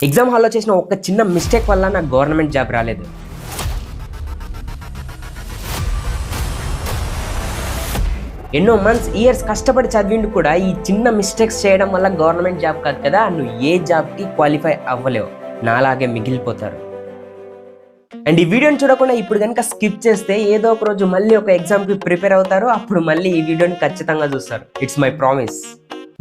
Exam హాల్లో చేసిన ఒక చిన్న మిస్టేక్ వల్ల నాకు గవర్నమెంట్ జాబ్ రాలేదు. ఎన్నో మంత్స్ ఇయర్స్ కష్టపడి చదివిండు కూడా ఈ చిన్న మిస్టేక్స్ చేయడం వల్ల గవర్నమెంట్ జాబ్ కాదు కదా, నువ్వు ఏ జాబ్కి క్వాలిఫై అవ్వలేవు, నాలాగే మిగిలిపోతారు. అండ్ ఈ వీడియోని చూడకుండా ఇప్పుడు కనుక స్కిప్ చేస్తే ఏదో ఒక రోజు మళ్ళీ ఒక ఎగ్జామ్కి ప్రిపేర్ అవుతారు, అప్పుడు మళ్ళీ ఈ వీడియోని ఖచ్చితంగా చూస్తారు. It's my promise.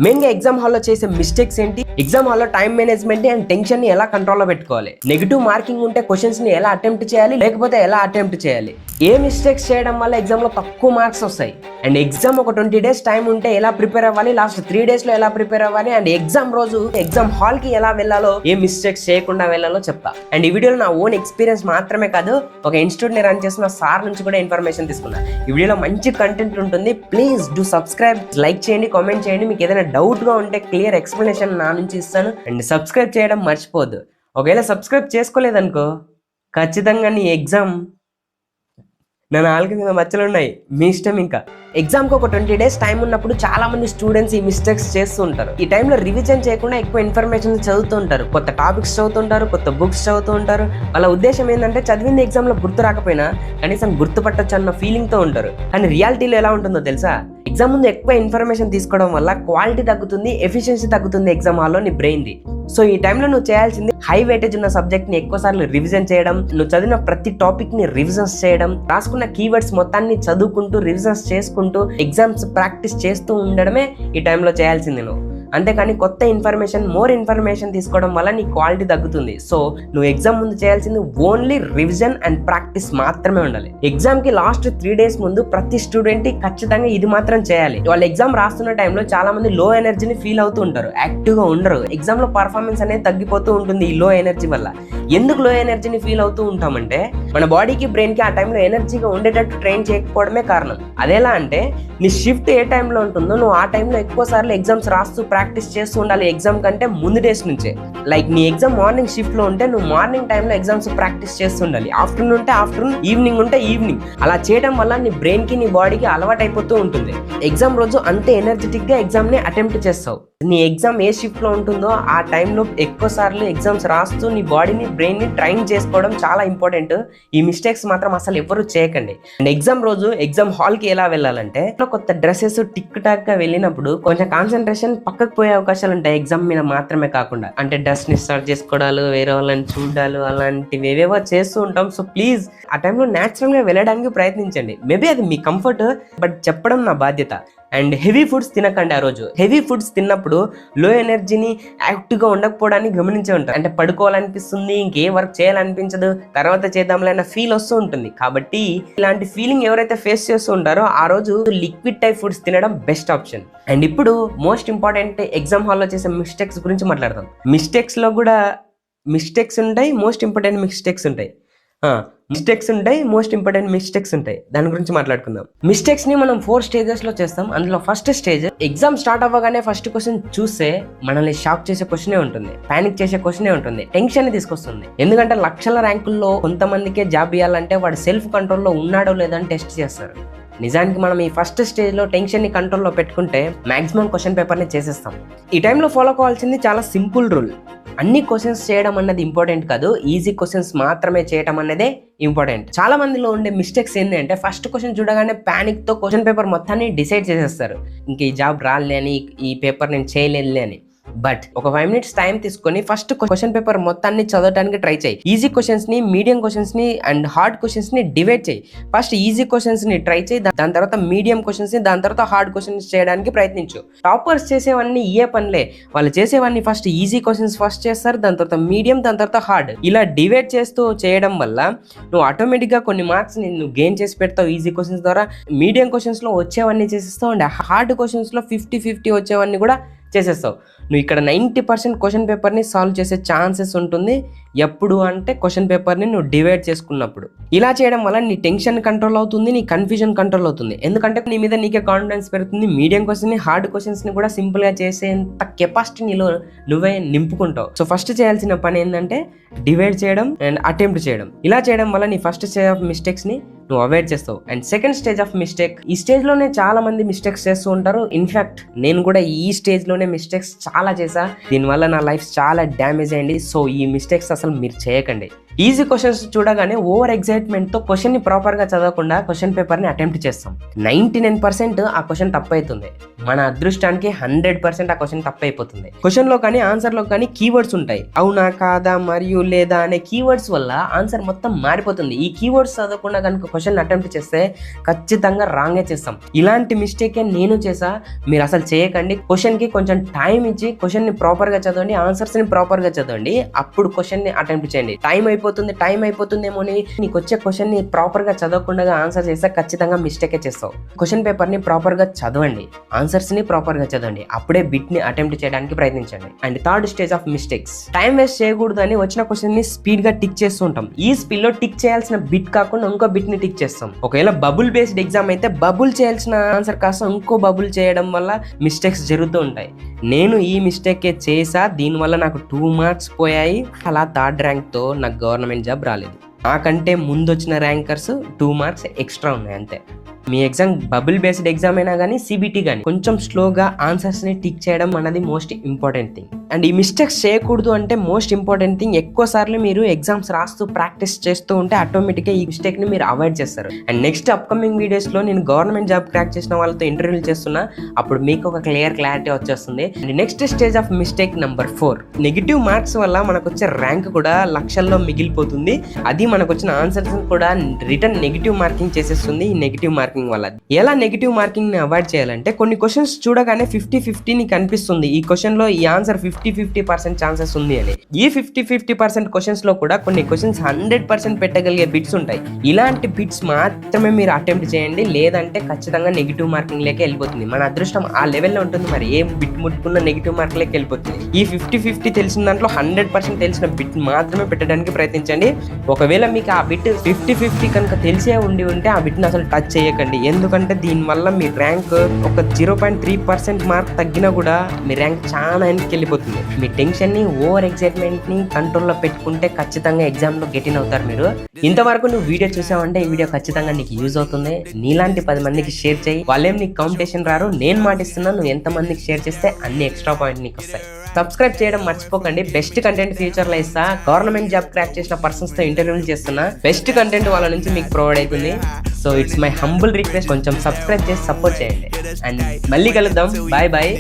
మెయిన్గా ఎగ్జామ్ హాల్లో చేసే మిస్టేక్స్ ఏంటి, ఎగ్జామ్ హాల్లో టైం మేనేజ్మెంట్ అండ్ టెన్షన్ ని ఎలా కంట్రోల్లో పెట్టుకోవాలి, నెగిటివ్ మార్కింగ్ ఉంటే క్వశ్చన్స్ ని ఎలా అటెంప్ట్ చేయాలి లేకపోతే ఎలా అటెంప్ట్ చేయాలి, ఏ మిస్టేక్స్ చేయడం వల్ల ఎగ్జామ్ లో తక్కువ మార్క్స్ వస్తాయి, అండ్ ఎగ్జామ్ ఒక 20 days టైం ఉంటే ఎలా ప్రిపేర్ అవ్వాలి, లాస్ట్ 3 days లో ఎలా ప్రిపేర్ అవ్వాలి, అండ్ ఎగ్జామ్ రోజు ఎగ్జామ్ హాల్ కి ఎలా వెళ్ళాలో, ఏ మిస్టేక్స్ చేయకుండా వెళ్ళాలో చెప్తా. అండ్ ఈ వీడియోలో నా ఓన్ ఎక్స్పీరియన్స్ మాత్రమే కాదు, ఒక ఇన్స్టిట్యూట్ ని రన్ చేసిన సార్ నుంచి కూడా ఇన్ఫర్మేషన్ తీసుకున్నా. ఈ వీడియోలో మంచి కంటెంట్ ఉంటుంది, ప్లీజ్ డూ సబ్స్క్రైబ్, లైక్ చేయండి, కామెంట్ చేయండి. మీకు ఏదైనా డౌట్ గా ఉంటే క్లియర్ ఎక్స్ప్లెనేషన్ నా నుంచి ఇస్తాను. అండ్ సబ్స్క్రైబ్ చేయడం మర్చిపోద్దు. ఒకవేళ సబ్స్క్రైబ్ చేసుకోలేదనుకో, ఖచ్చితంగా నీ ఎగ్జామ్ నా నాలుగు మీద మచ్చలు ఉన్నాయి, మీ ఇష్టం. ఇంకా ఎగ్జామ్కి ఒక 20 days టైం ఉన్నప్పుడు చాలా మంది స్టూడెంట్స్ ఈ మిస్టేక్స్ చేస్తూ ఉంటారు. ఈ టైంలో రివిజన్ చేయకుండా ఎక్కువ ఇన్ఫర్మేషన్ చదువుతూ ఉంటారు, కొత్త టాపిక్స్ చదువుతుంటారు, కొత్త బుక్స్ చదువుతూ ఉంటారు. వాళ్ళ ఉద్దేశం ఏంటంటే చదివింది ఎగ్జామ్లో గుర్తు రాకపోయినా కనీసం గుర్తుపట్టొచ్చు అన్న ఫీలింగ్తో ఉంటారు. కానీ రియాలిటీలో ఎలా ఉంటుందో తెలుసా, ఎగ్జామ్ ముందు ఎక్కువ ఇన్ఫర్మేషన్ తీసుకోవడం వల్ల క్వాలిటీ తగ్గుతుంది, ఎఫిషియన్సీ తగ్గుతుంది ఎగ్జామ్ హాల్లో నీ బ్రెయిన్ది. సో ఈ టైంలో నువ్వు చేయాల్సింది హై వెయిటేజ్ ఉన్న సబ్జెక్ట్ని ఎక్కువసార్లు రివిజన్ చేయడం, నువ్వు చదివిన ప్రతి టాపిక్ని రివిజన్స్ చేయడం, రాసుకున్న కీవర్డ్స్ మొత్తాన్ని చదువుకుంటూ రివిజన్స్ చేసుకుంటూ ఎగ్జామ్స్ ప్రాక్టీస్ చేస్తూ ఉండడమే ఈ టైంలో చేయాల్సింది నువ్వు. అంతేకాని కొత్త ఇన్ఫర్మేషన్, మోర్ ఇన్ఫర్మేషన్ తీసుకోవడం వల్ల నీ క్వాలిటీ తగ్గుతుంది. సో నువ్వు ఎగ్జామ్ ముందు చేయాల్సింది ఓన్లీ రివిజన్ అండ్ ప్రాక్టీస్ మాత్రమే ఉండాలి. ఎగ్జామ్ కి లాస్ట్ 3 days ముందు ప్రతి స్టూడెంట్ ఖచ్చితంగా ఇది మాత్రం చేయాలి. వాళ్ళు ఎగ్జామ్ రాస్తున్న టైంలో చాలా మంది లో ఎనర్జీని ఫీల్ అవుతూ ఉంటారు, యాక్టివ్ గా ఉండరు. ఎగ్జామ్ లో పర్ఫార్మెన్స్ అనేది తగ్గిపోతూ ఉంటుంది ఈ లో ఎనర్జీ వల్ల. ఎందుకు లో ఎనర్జీని ఫీల్ అవుతూ ఉంటామంటే మన బాడీకి బ్రెయిన్ కి ఆ టైంలో ఎనర్జీగా ఉండేటట్టు ట్రైన్ చేయకపోవడమే కారణం. అదేలా అంటే నీ షిఫ్ట్ ఏ టైంలో ఉంటుందో నువ్వు ఆ టైంలో ఎక్కువ సార్లు ఎగ్జామ్స్ రాస్తూ ప్రాక్టీస్ చేస్తూ ఉండాలి ఎగ్జామ్ కంటే ముందు డేస్ నుంచే. లైక్ నీ ఎగ్జామ్ మార్నింగ్ షిఫ్ట్ లో ఉంటే నువ్వు మార్నింగ్ టైంలో ఎగ్జామ్స్ ప్రాక్టీస్ చేస్తూ ఉండాలి, ఆఫ్టర్నూన్ ఉంటే ఆఫ్టర్నూన్, ఈవినింగ్ ఉంటే ఈవినింగ్. అలా చేయడం వల్ల నీ బ్రెయిన్ కి నీ బాడీకి అలవాటు అయిపోతూ ఉంటుంది. ఎగ్జామ్ రోజు అంతే ఎనర్జెటిక్ గా ఎగ్జామ్ ని అటెంప్ట్ చేస్తావు. నీ ఎగ్జామ్ ఏ షిఫ్ట్ లో ఉంటుందో ఆ టైంలో ఎక్కువ సార్లు ఎగ్జామ్స్ రాస్తూ నీ బాడీని, బ్రెయిన్ ని ట్రైన్ చేసుకోవడం చాలా ఇంపార్టెంట్. ఈ మిస్టేక్స్ మాత్రం అసలు ఎవరు చేయకండి. అండ్ ఎగ్జామ్ రోజు ఎగ్జామ్ హాల్ కి ఎలా వెళ్ళాలంటే, కొత్త డ్రెస్సెస్ టిక్ టాక్ గా వెళ్ళినప్పుడు కొంచెం కాన్సన్ట్రేషన్ పక్కకు పోయే అవకాశాలు ఉంటాయి ఎగ్జామ్ మీద మాత్రమే కాకుండా. అంటే డ్రెస్ ని స్టార్ట్ చేసుకోవడాలు, వేరే వాళ్ళని చూడాలు, అలాంటివి ఏవేవో చేస్తూ ఉంటాం. సో ప్లీజ్ ఆ టైంలో న్యాచురల్ గా వెళ్ళడానికి ప్రయత్నించండి. మేబీ అది మీ కంఫర్ట్, బట్ చెప్పడం నా బాధ్యత. అండ్ హెవీ ఫుడ్స్ తినకండి. ఆ రోజు హెవీ ఫుడ్స్ తిన్నప్పుడు లో ఎనర్జీని, యాక్టివ్గా ఉండకపోవడానికి గమనించే ఉంటారు. అంటే పడుకోవాలనిపిస్తుంది, ఇంకే వర్క్ చేయాలనిపించదు, తర్వాత చేద్దాంలే అన్న ఫీల్ వస్తూ ఉంటుంది. కాబట్టి ఇలాంటి ఫీలింగ్ ఎవరైతే ఫేస్ చేస్తూ ఉంటారో ఆ రోజు లిక్విడ్ టైప్ ఫుడ్స్ తినడం బెస్ట్ ఆప్షన్. అండ్ ఇప్పుడు మోస్ట్ ఇంపార్టెంట్ ఎగ్జామ్ హాల్లో చేసే మిస్టేక్స్ గురించి మాట్లాడదాం. మిస్టేక్స్లో కూడా మిస్టేక్స్ ఉంటాయి, మోస్ట్ ఇంపార్టెంట్ మిస్టేక్స్ ఉంటాయి. మోస్ట్ ఇంపార్టెంట్ మిస్టేక్స్ ఉంటాయి. దాని గురించి మాట్లాడుకుందాం. మిస్టేక్స్ ని మనం 4 stages లో చేస్తాం. అందులో ఫస్ట్ స్టేజ్, ఎగ్జామ్ స్టార్ట్ అవ్వగానే ఫస్ట్ క్వశ్చన్ చూస్తే మనల్ని షాక్ చేసే క్వశ్చనే ఉంటుంది, పానిక్ చేసే క్వశ్చనే ఉంటుంది, టెన్షన్ తీసుకొస్తుంది. ఎందుకంటే లక్షల ర్యాంకుల్లో కొంతమందికే జాబ్ ఇవ్వాలంటే వాడు సెల్ఫ్ కంట్రోల్లో ఉన్నాడో లేదని టెస్ట్ చేస్తారు. నిజానికి మనం ఈ ఫస్ట్ స్టేజ్లో టెన్షన్ని కంట్రోల్లో పెట్టుకుంటే మాక్సిమం క్వశ్చన్ పేపర్ని చేసేస్తాం. ఈ టైంలో ఫాలో కావాల్సింది చాలా సింపుల్ రూల్. అన్ని క్వశ్చన్స్ చేయడం అన్నది ఇంపార్టెంట్ కాదు, ఈజీ క్వశ్చన్స్ మాత్రమే చేయడం అన్నదే ఇంపార్టెంట్. చాలా మందిలో ఉండే మిస్టేక్స్ ఏంటంటే ఫస్ట్ క్వశ్చన్ చూడగానే ప్యానిక్ తో క్వశ్చన్ పేపర్ మొత్తాన్ని డిసైడ్ చేసేస్తారు. ఇంక ఈ జాబ్ రాలే అని, ఈ పేపర్ నేను చేయలేదులే అని. బట్ ఒక 5 minutes టైం తీసుకొని ఫస్ట్ క్వశ్చన్ పేపర్ మొత్తాన్ని చదవడానికి ట్రై చేయి. ఈజీ క్వశ్చన్స్ ని, మీడియం క్వశ్చన్స్ ని అండ్ హార్డ్ క్వశ్చన్స్ ని డివైడ్ చేయి. ఫస్ట్ ఈజీ క్వశ్చన్స్ ని ట్రై చేయి, దాని తర్వాత మీడియం క్వశ్చన్స్ ని, దాని తర్వాత హార్డ్ క్వశ్చన్స్ చేయడానికి ప్రయత్నించు. టాపర్స్ చేసేవన్నీ ఏ పనిలే, వాళ్ళు చేసేవన్నీ ఫస్ట్ ఈజీ క్వశ్చన్స్ ఫస్ట్ చేస్తారు, దాని తర్వాత మీడియం, దాని తర్వాత హార్డ్. ఇలా డివైడ్ చేస్తూ చేయడం వల్ల నువ్వు ఆటోమేటిక్ గా కొన్ని మార్క్స్ నువ్వు గెయిన్ చేసి పెడతావు ఈజీ క్వశ్చన్స్ ద్వారా. మీడియం క్వశ్చన్స్ లో వచ్చేవన్నీ చేసేస్తావు అండ్ హార్డ్ క్వశ్చన్స్ లో 50-50 వచ్చేవన్నీ కూడా చేసేస్తావు. నువ్వు ఇక్కడ 90% క్వశ్చన్ పేపర్ని సాల్వ్ చేసే ఛాన్సెస్ ఉంటుంది. ఎప్పుడు అంటే క్వశ్చన్ పేపర్ని నువ్వు డివైడ్ చేసుకున్నప్పుడు. ఇలా చేయడం వల్ల నీ టెన్షన్ కంట్రోల్ అవుతుంది, నీ కన్ఫ్యూజన్ కంట్రోల్ అవుతుంది. ఎందుకంటే నీ మీద నీకే కాన్ఫిడెన్స్ పెరుగుతుంది. మీడియం క్వశ్చన్ని, హార్డ్ క్వశ్చన్స్ని కూడా సింపుల్గా చేసేంత కెపాసిటీ నీలో నువ్వే నింపుకుంటావు. సో ఫస్ట్ చేయాల్సిన పని ఏంటంటే డివైడ్ చేయడం అండ్ అటెంప్ట్ చేయడం. ఇలా చేయడం వల్ల నీ ఫస్ట్ స్టేజ్ ఆఫ్ మిస్టేక్స్ని నువ్వు అవాయిడ్ చేస్తావు. And second stage of mistake, ఈ స్టేజ్లోనే చాలా మంది మిస్టేక్స్ చేస్తూ ఉంటారు. ఇన్ఫ్యాక్ట్ నేను కూడా ఈ స్టేజ్లోనే మిస్టేక్స్ చాలా చేసా, దీనివల్ల నా లైఫ్ చాలా డ్యామేజ్ అయింది. సో ఈ మిస్టేక్స్ అసలు మీరు చేయకండి. ఈజీ క్వశ్చన్స్ చూడగానే ఓవర్ ఎక్సైట్మెంట్తో క్వశ్చన్ని ప్రాపర్గా చదవకుండా క్వశ్చన్ పేపర్ని అటెంప్ట్ చేస్తాం. 99% ఆ క్వశ్చన్ తప్పవుతుంది. మన అదృష్టానికి 100% ఆ క్వశ్చన్ తప్పైపోతుంది. క్వశ్చన్లో కానీ ఆన్సర్లో కానీ కీవర్డ్స్ ఉంటాయి. అవునా, కాదా, మరియు, లేదా అనే కీవర్డ్స్ వల్ల ఆన్సర్ మొత్తం మారిపోతుంది. ఈ కీవర్డ్స్ చదవకుండా కనుక క్వశ్చన్ అటెంప్ట్ చేస్తే ఖచ్చితంగా రాంగే చేస్తాం. ఇలాంటి మిస్టేకే నేను చేసా, మీరు అసలు చేయకండి. క్వశ్చన్కి కొంచెం టైం ఇచ్చి క్వశ్చన్ని ప్రాపర్గా చదవండి, ఆన్సర్స్ని ప్రాపర్గా చదవండి, అప్పుడు క్వశ్చన్ని అటెంప్ట్ చేయండి. టైం అయిపోతుందేమో అని నీకు వచ్చే క్వశ్చన్ ని ప్రాపర్ గా చదవకుండా ఆన్సర్ చేస్తే ఖచ్చితంగా మిస్టేకే చేస్తావు. క్వశ్చన్ పేపర్ ని ప్రాపర్ గా చదవండి, ఆన్సర్స్ ని ప్రాపర్ గా చదవండి, అప్పుడే బిట్ ని అటెంప్ట్ చేయడానికి ప్రయత్నించండి. And third stage of mistakes, time waste చేయకూడదు అని వచ్చిన క్వశ్చన్ ని స్పీడ్ గా టిక్ చేస్తూ ఉంటాం. ఈ స్పీడ్ లో టిక్ చేయాల్సిన బిట్ కాకుండా ఇంకో బిట్ ని టిక్ చేస్తాం. ఒకవేళ బబుల్ బేస్డ్ ఎగ్జామ్ అయితే బబుల్ చేయాల్సిన ఆన్సర్ కాస్త ఇంకో బబుల్ చేయడం వల్ల మిస్టేక్స్ జరుగుతూ ఉంటాయి. నేను ఈ మిస్టేకే చేసా, దీనివల్ల నాకు 2 మార్క్స్ పోయాయి. అలా థర్డ్ ర్యాంక్ తో నాకు గవర్నమెంట్ జాబ్ రాలేదు. నాకంటే ముందు వచ్చిన ర్యాంకర్స్ 2 మార్క్స్ ఎక్స్ట్రా ఉన్నాయి అంతే. మీ ఎగ్జామ్ బబుల్ బేస్డ్ ఎగ్జామ్ అయినా కానీ సిబిటీ కానీ కొంచెం స్లోగా ఆన్సర్స్ ని టిక్ చేయడం అన్నది మోస్ట్ ఇంపార్టెంట్ థింగ్. అండ్ ఈ మిస్టేక్స్ చేయకూడదు అంటే మోస్ట్ ఇంపార్టెంట్ థింగ్, ఎక్కువ సార్లు మీరు ఎగ్జామ్స్ రాస్తూ ప్రాక్టీస్ చేస్తూ ఉంటే ఆటోమేటిక్గా ఈ మిస్టేక్ ని మీరు అవాయిడ్ చేస్తారు. అండ్ నెక్స్ట్ అప్కమింగ్ వీడియోస్ లో నేను గవర్నమెంట్ జాబ్ క్రాక్ చేసిన వాళ్ళతో ఇంటర్వ్యూలు చేస్తున్నా, అప్పుడు మీకు ఒక క్లారిటీ వచ్చేస్తుంది. And next stage of mistake number 4, negative marks వల్ల మనకు వచ్చే ర్యాంక్ కూడా లక్షల్లో మిగిలిపోతుంది. అది మనకు వచ్చిన ఆన్సర్స్ కూడా రిటర్న్ నెగిటివ్ మార్కింగ్ చేసేస్తుంది. ఈ నెగిటివ్ మార్కింగ్ వల్ల ఎలా నెగిటివ్ మార్కింగ్ ని అవాయిడ్ చేయాలంటే, కొన్ని క్వశ్చన్స్ చూడగానే 50-50 ని కనిపిస్తుంది. ఈ క్వశ్చన్ లో ఈ ఆన్సర్ 50-50% ఛాన్సెస్ ఉంది అని. ఈ 50-50% క్వశ్చన్స్ లో కూడా కొన్ని క్వశ్చన్స్ 100% పెట్టగలిగే బిట్స్ ఉంటాయి. ఇలాంటి బిట్స్ మాత్రమే మీరు అటెంప్ట్ చేయండి, లేదంటే ఖచ్చితంగా నెగిటివ్ మార్కింగ్ లేకే వెళ్ళిపోతుంది. మన అదృష్టం ఆ లెవెల్లో ఉంటుంది, మరి ఏ బిట్ ముట్టుకున్న నెగిటివ్ మార్క్ లేక వెళ్ళిపోతుంది. ఈ 50-50 తెలిసిన దాంట్లో 100% తెలిసిన బిట్ మాత్రమే పెట్టడానికి ప్రయత్నించండి. ఒకవేళ మీకు ఆ బిట్ 50-50 కనుక తెలిసే ఉంటే ఆ బిట్ని అసలు టచ్ చేయకండి. ఎందుకంటే దీనివల్ల మీ ర్యాంక్ ఒక 0.3% మార్క్ తగ్గినా కూడా మీ ర్యాంక్ చాలా వెనక్కి వెళ్ళిపోతుంది. మీ టెన్షన్ ని ఓవర్ ఎక్సైట్మెంట్ ని కంట్రోల్లో పెట్టుకుంటే ఖచ్చితంగా ఎగ్జామ్ లో గెట్ ఇన్ అవుతారు మీరు. ఇంతవరకు నువ్వు వీడియో చూసావంటే ఈ వీడియో ఖచ్చితంగా నీకు యూజ్ అవుతుంది. నీలాంటి 10 మందికి షేర్ చేయి. వాళ్ళేం నీకు కాంపిటీషన్ రారు, నేను మాటిస్తున్నా. నువ్వు ఎంత మందికి షేర్ చేస్తే అన్ని ఎక్స్ట్రా పాయింట్ నీకు వస్తాయి. సబ్స్క్రైబ్ చేయడం మర్చిపోకండి. బెస్ట్ కంటెంట్ ఫ్యూచర్ లో ఇస్తా. గవర్నమెంట్ జాబ్ క్రాక్ చేసిన పర్సన్స్ తో ఇంటర్వ్యూలు చేస్తున్నా. బెస్ట్ కంటెంట్ వాళ్ళ నుంచి మీకు ప్రొవైడ్ అవుతుంది. So it's my humble request, కొంచెం సబ్స్క్రైబ్ చేసి సపోర్ట్ చేయండి. అండ్ మళ్ళీ కలుద్దాం. Bye bye.